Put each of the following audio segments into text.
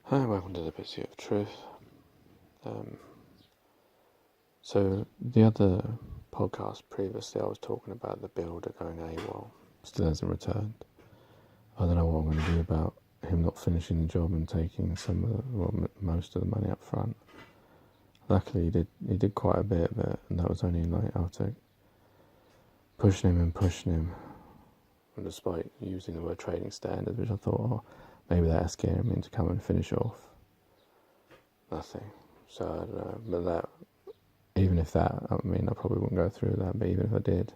Hi, welcome to the Pursuit of Truth. So the other podcast previously, I was talking about the builder going AWOL, still hasn't returned. I don't know what I'm going to do about him not finishing the job and taking some of most of the money up front. Luckily, he did quite a bit of it, and that was only like after pushing him, and despite using the word trading standards, which I thought, maybe that'll scare him into come and finish off. Nothing. So I don't know, but that. Even if that, I probably wouldn't go through that, but even if I did,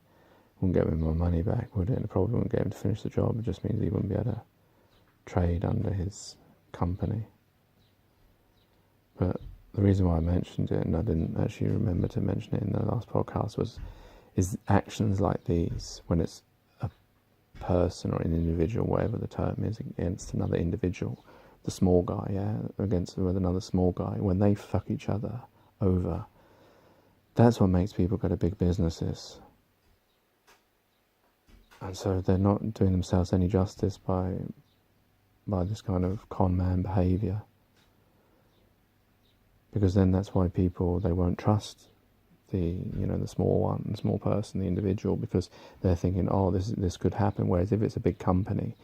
wouldn't get me my money back, would it? And I probably wouldn't get him to finish the job. It just means he wouldn't be able to trade under his company. But the reason why I mentioned it, and I didn't actually remember to mention it in the last podcast, is actions like these, when it's a person or an individual, whatever the term is, against another individual, the small guy, against with another small guy, when they fuck each other over, that's what makes people go to big businesses. And so they're not doing themselves any justice by this kind of con man behaviour. Because then that's why people, they won't trust the small person, the individual, because they're thinking, this could happen. Whereas if it's a big company,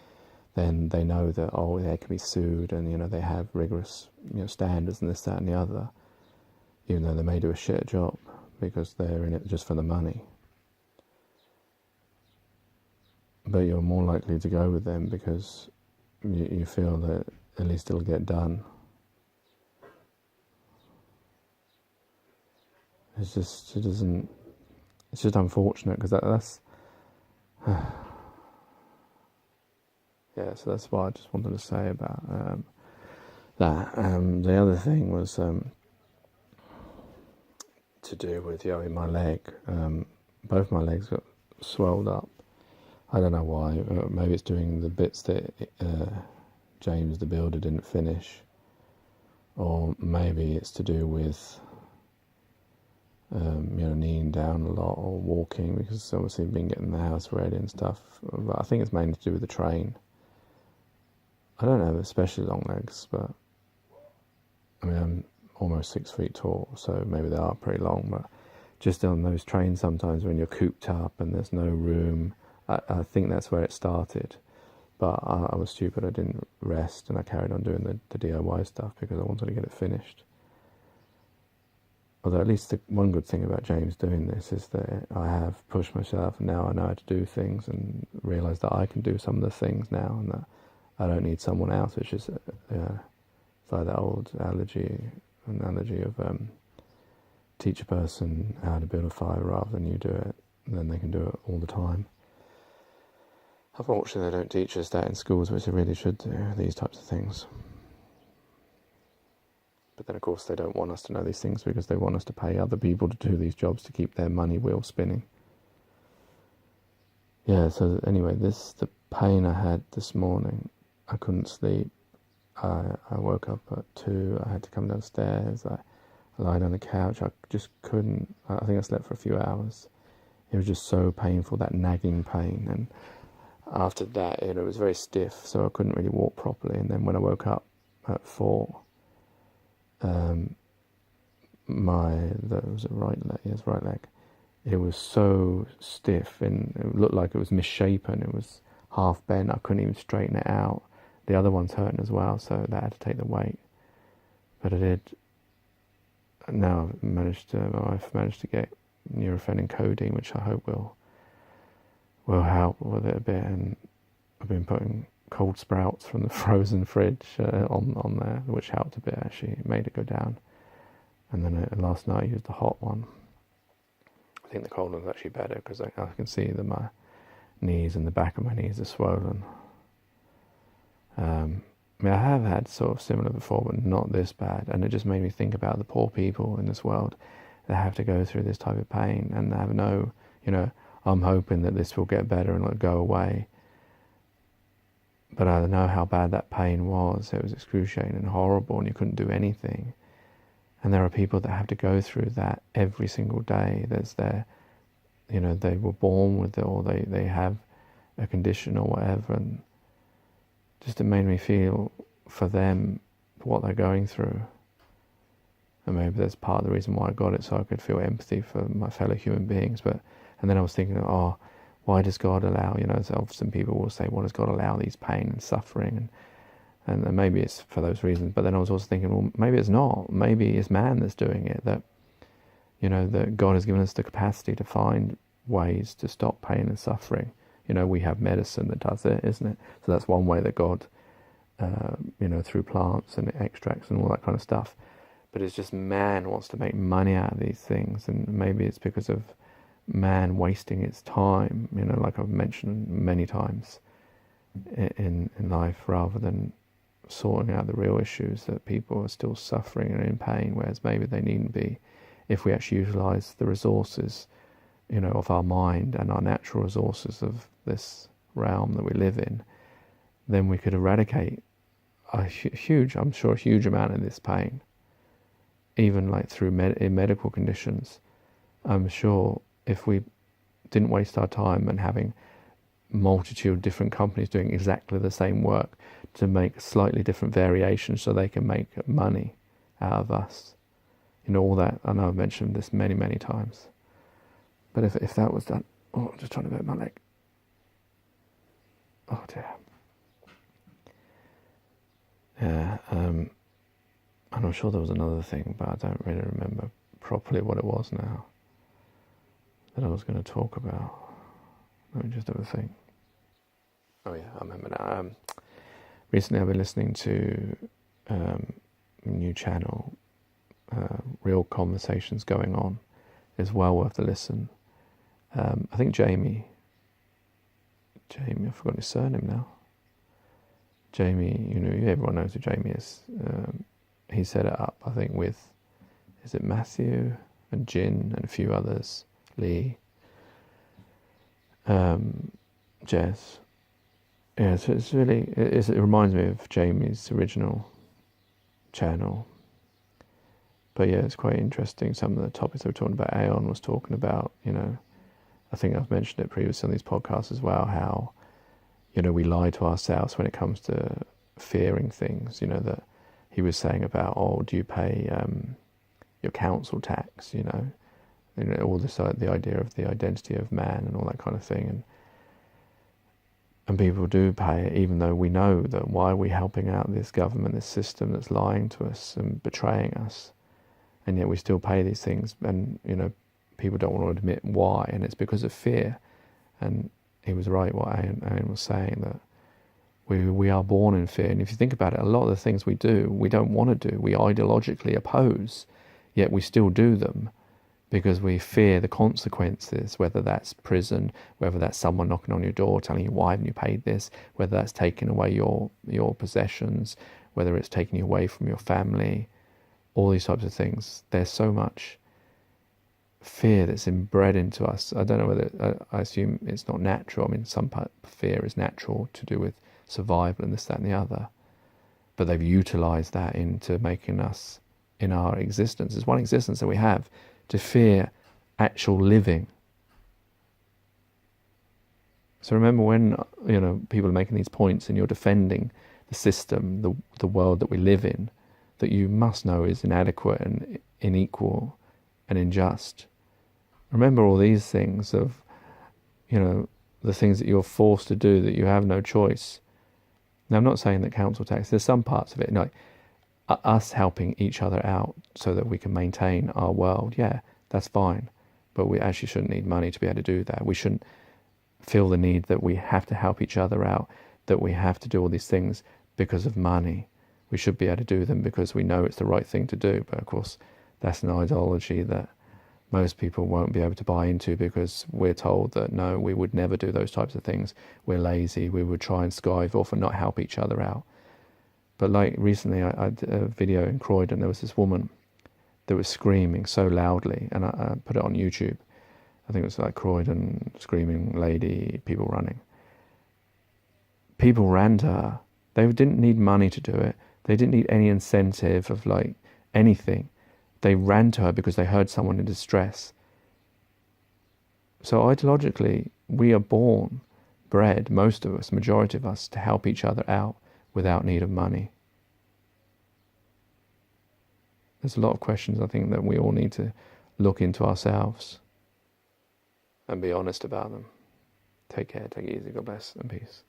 then they know that, they can be sued, and they have rigorous standards and this, that and the other, even though they may do a shit job, because they're in it just for the money. But you're more likely to go with them because you feel that at least it'll get done. It's just unfortunate, because that's yeah. So that's what I just wanted to say about that. The other thing was to do with my leg. Both my legs got swelled up. I don't know why. Maybe it's doing the bits that James the builder didn't finish, or maybe it's to do with kneeling down a lot or walking, because obviously I've been getting the house ready and stuff. But I think it's mainly to do with the train. I don't have especially long legs, but I'm almost 6 feet tall, so maybe they are pretty long. But just on those trains, sometimes when you're cooped up and there's no room, I think that's where it started. But I was stupid. I didn't rest, and I carried on doing the DIY stuff because I wanted to get it finished. Although at least the one good thing about James doing this is that I have pushed myself, and now I know how to do things, and realise that I can do some of the things now, and that I don't need someone else. Which is it's like that old analogy of teach a person how to build a fire rather than you do it, and then they can do it all the time. Unfortunately, they don't teach us that in schools, which they really should do, these types of things. But then, of course, they don't want us to know these things because they want us to pay other people to do these jobs to keep their money wheel spinning. Yeah, so anyway, the pain I had this morning, I couldn't sleep. I woke up at 2, I had to come downstairs, I lied on the couch, I just couldn't, I think I slept for a few hours. It was just so painful, that nagging pain, and after that, it was very stiff, so I couldn't really walk properly. And then when I woke up at 4, right leg, it was so stiff, and it looked like it was misshapen. It was half bent. I couldn't even straighten it out. The other one's hurting as well, so that had to take the weight. But I did. Now my wife managed to get Nurofen and codeine, which I hope will help with it a bit. And I've been putting cold sprouts from the frozen fridge on there, which helped a bit actually. It made it go down. And then last night I used the hot one. I think the cold one's actually better because I can see that my knees and the back of my knees are swollen. I have had sort of similar before, but not this bad. And it just made me think about the poor people in this world that have to go through this type of pain and have no, I'm hoping that this will get better and it'll go away. But I know how bad that pain was. It was excruciating and horrible, and you couldn't do anything. And there are people that have to go through that every single day. They were born with it, or they have a condition or whatever. And just it made me feel for them what they're going through. And maybe that's part of the reason why I got it, so I could feel empathy for my fellow human beings. And then I was thinking, why does God allow, so often people will say, why does God allow these pain and suffering? And maybe it's for those reasons. But then I was also thinking, well, maybe it's not. Maybe it's man that's doing it, that God has given us the capacity to find ways to stop pain and suffering. We have medicine that does it, isn't it? So that's one way that God, through plants and extracts and all that kind of stuff. But it's just man wants to make money out of these things, and maybe it's because of man wasting its time, like I've mentioned many times in life, rather than sorting out the real issues, that people are still suffering and in pain, whereas maybe they needn't be, if we actually utilize the resources, of our mind and our natural resources of this realm that we live in. Then we could eradicate a huge amount of this pain, even like through in medical conditions. I'm sure if we didn't waste our time and having multitude of different companies doing exactly the same work to make slightly different variations so they can make money out of us. All that, I know I've mentioned this many, many times. But if that was done, I'm just trying to bend my leg. Oh dear. Yeah, and I'm sure there was another thing, but I don't really remember properly what it was now that I was going to talk about. Let me just have a think. Oh yeah, I remember now. Recently I've been listening to a new channel, Real Conversations Going On. It's well worth a listen. I think Jamie, I've forgotten his surname now. Jamie, everyone knows who Jamie is. He set it up, I think, with, is it Matthew and Jin and a few others, Lee, Jess. Yeah, so it's really, it reminds me of Jamie's original channel. But yeah, it's quite interesting. Some of the topics they were talking about, Aeon was talking about, I think I've mentioned it previously on these podcasts as well, how, we lie to ourselves when it comes to fearing things, that he was saying about, do you pay your council tax, all this, the idea of the identity of man and all that kind of thing. And people do pay it, even though we know that why are we helping out this government, this system that's lying to us and betraying us? And yet we still pay these things, and people don't want to admit why, and it's because of fear. And he was right what Ayn was saying, that we are born in fear. And if you think about it, a lot of the things we do, we don't want to do, we ideologically oppose, yet we still do them because we fear the consequences, whether that's prison, whether that's someone knocking on your door telling you, why haven't you paid this, whether that's taking away your possessions, whether it's taking you away from your family, all these types of things. There's so much fear that's inbred into us. I don't know whether, I assume it's not natural. I mean, some part of fear is natural to do with survival and this, that and the other. But they've utilised that into making us, in our existence, there's one existence that we have, to fear actual living. So remember when, people are making these points and you're defending the system, the world that we live in, that you must know is inadequate and unequal and unjust. Remember all these things of, the things that you're forced to do, that you have no choice. Now, I'm not saying that council tax, there's some parts of it, like us helping each other out so that we can maintain our world. Yeah, that's fine. But we actually shouldn't need money to be able to do that. We shouldn't feel the need that we have to help each other out, that we have to do all these things because of money. We should be able to do them because we know it's the right thing to do. But of course, that's an ideology that most people won't be able to buy into, because we're told that no, we would never do those types of things. We're lazy. We would try and strive off and not help each other out. But like recently, I did a video in Croydon. There was this woman that was screaming so loudly, and I put it on YouTube. I think it was like Croydon, screaming lady, people running. People ran to her. They didn't need money to do it. They didn't need any incentive of like anything. They ran to her because they heard someone in distress. So ideologically, we are bred, most of us, majority of us, to help each other out without need of money. there's a lot of questions I think that we all need to look into ourselves and be honest about them. Take care, take it easy, God bless, and peace.